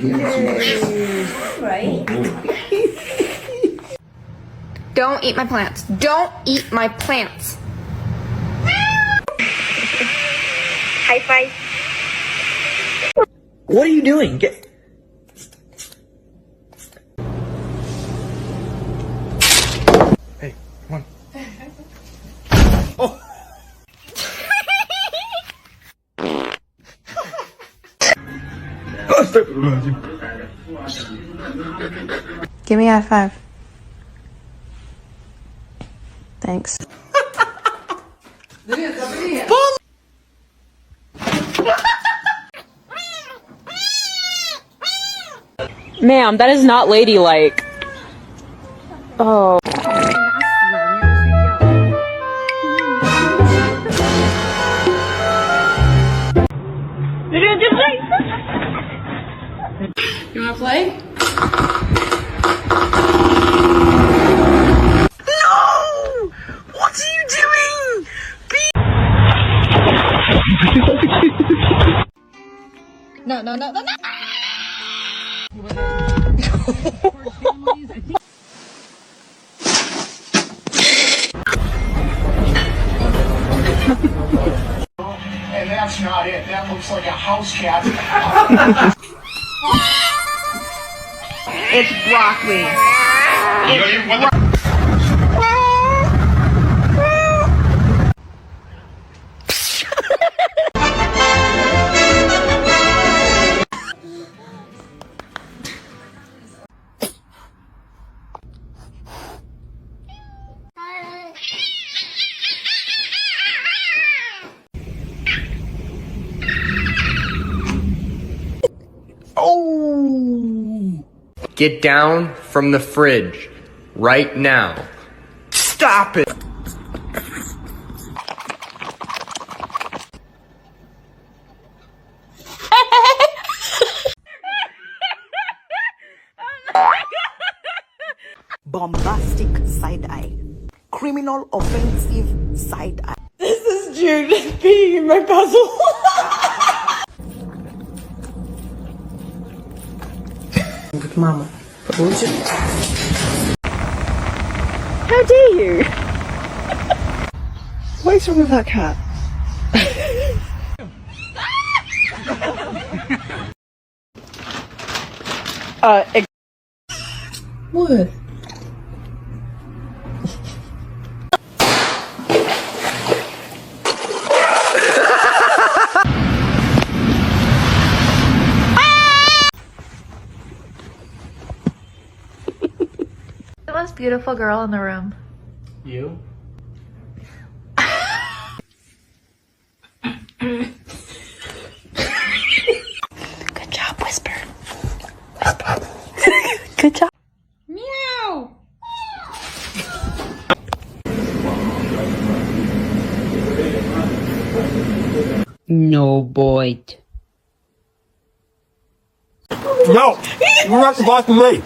Right? Don't eat my plants. Don't eat my plants. High five. What are you doing? Get... Hey, come on. Oh. Give me a high five. Thanks. Ma'am, that is not ladylike. Oh. You wanna play? No! What are you doing? No. And that's not it. That looks like a house cat. It's broccoli. Oh! Get down from the fridge right now. Stop it! Bombastic side eye. Criminal offensive side eye. This is Jude peeing in my puzzle. Good mama. How dare you? What is wrong with that cat? What? The most beautiful girl in the room. You? Good job, Whisper. Good job. Meow. No bite. No! You're not supposed to me!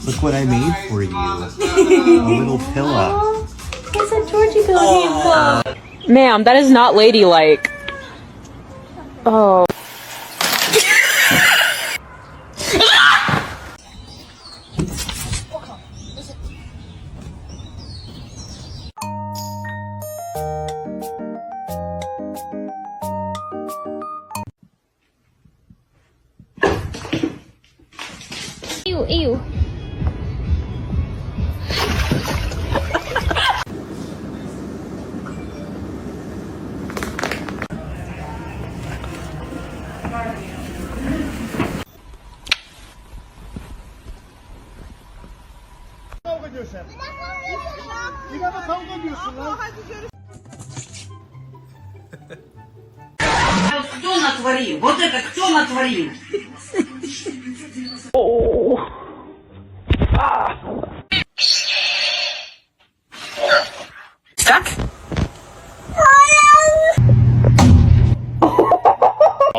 Look what I made for you. A little pillow. It's a Georgie Billy. Ma'am, that is not ladylike. Oh. Ew. Кто натворил? Вот это кто натворил?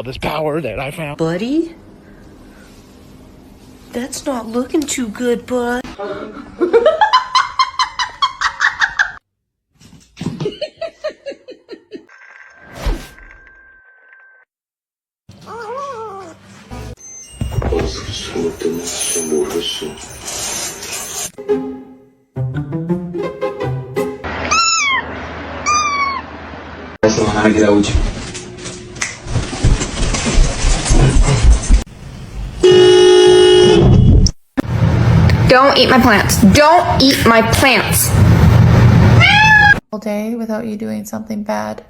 this power that I found. Buddy? That's not looking too good, bud. Don't eat my plants. Don't eat my plants. All day without you doing something bad.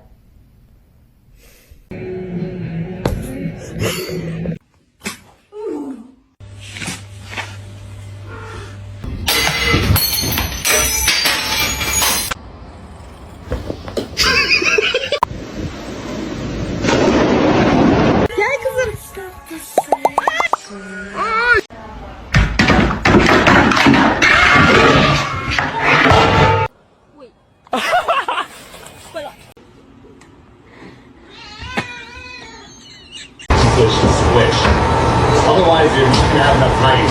Switch. Otherwise, you're just gonna have enough height.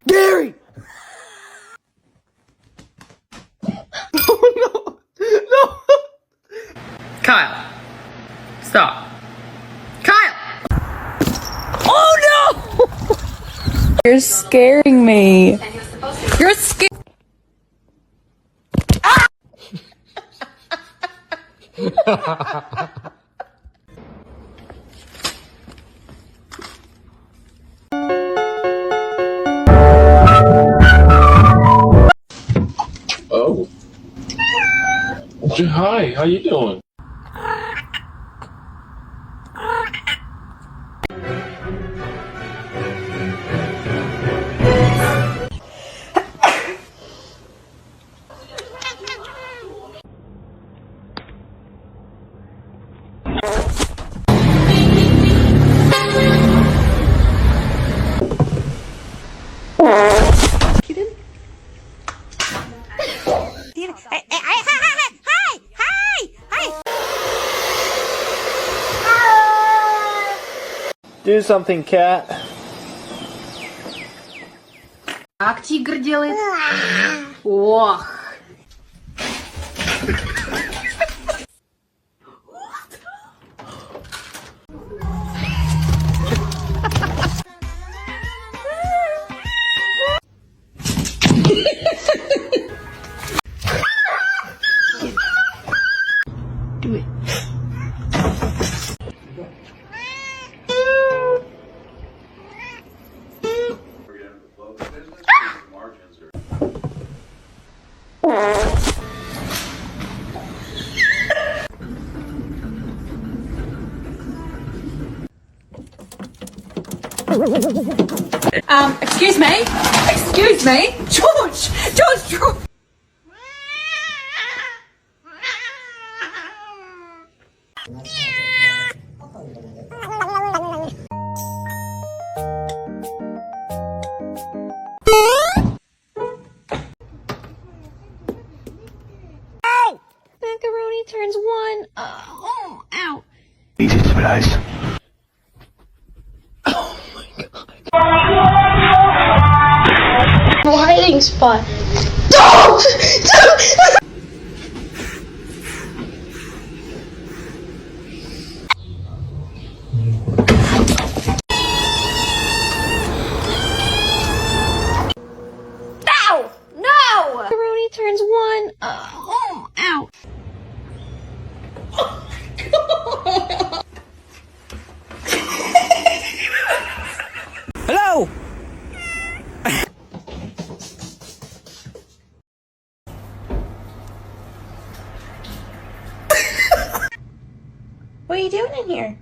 Gary! Oh no! No! Kyle. Stop. Kyle! You're scaring me. You're scared. Oh. Hi, how you doing? Do something, cat. Как тигр делает? Ох. Do it. Excuse me? Excuse me? George! Macaroni turns one. Ow. Easy to realize. Hiding spot. Ow! No! Macaroni turns one. Ow. Hello! What are you doing in here?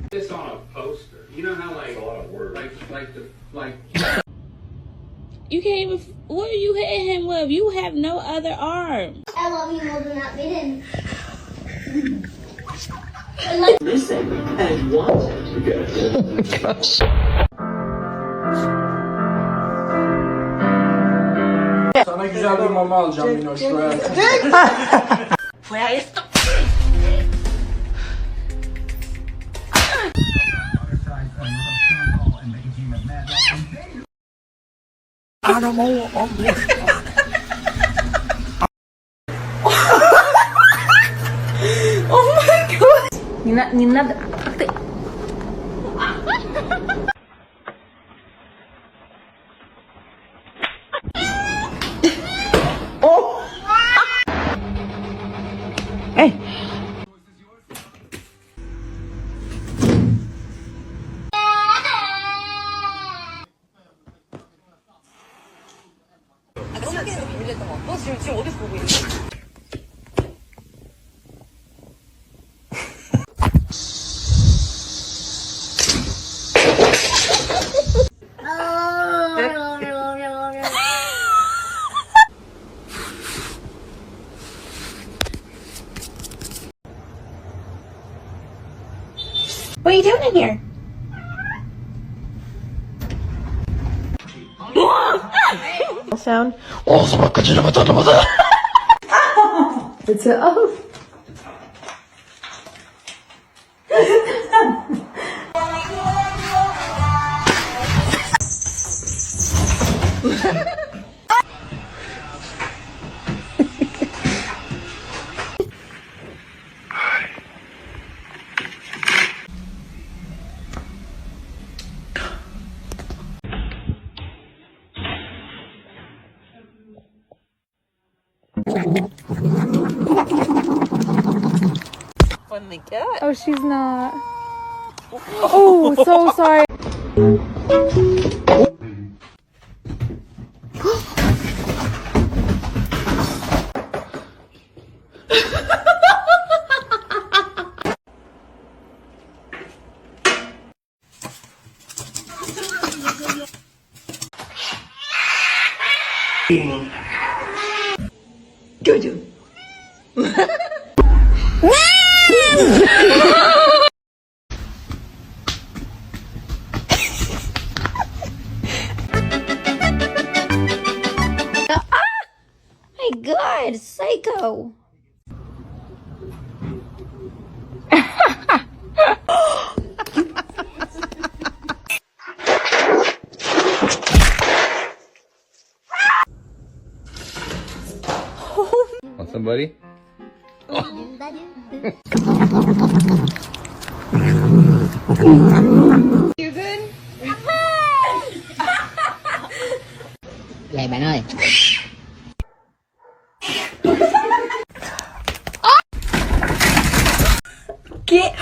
This on a poster. You know how like a lot of words. Like You can't even. What are you hitting him with? You have no other arm. I love you more than that, Maiden. Missing and wanted. Gosh. Sana güzel bir mama alacağım Minoş. Where is the... Не надо. Ах ты. What are you doing in here? Sound. It's a oh. Oh, she's not. Oh, so sorry. Jojo. My God, psycho. Want somebody? You good? Vậy bạn ơi. Get.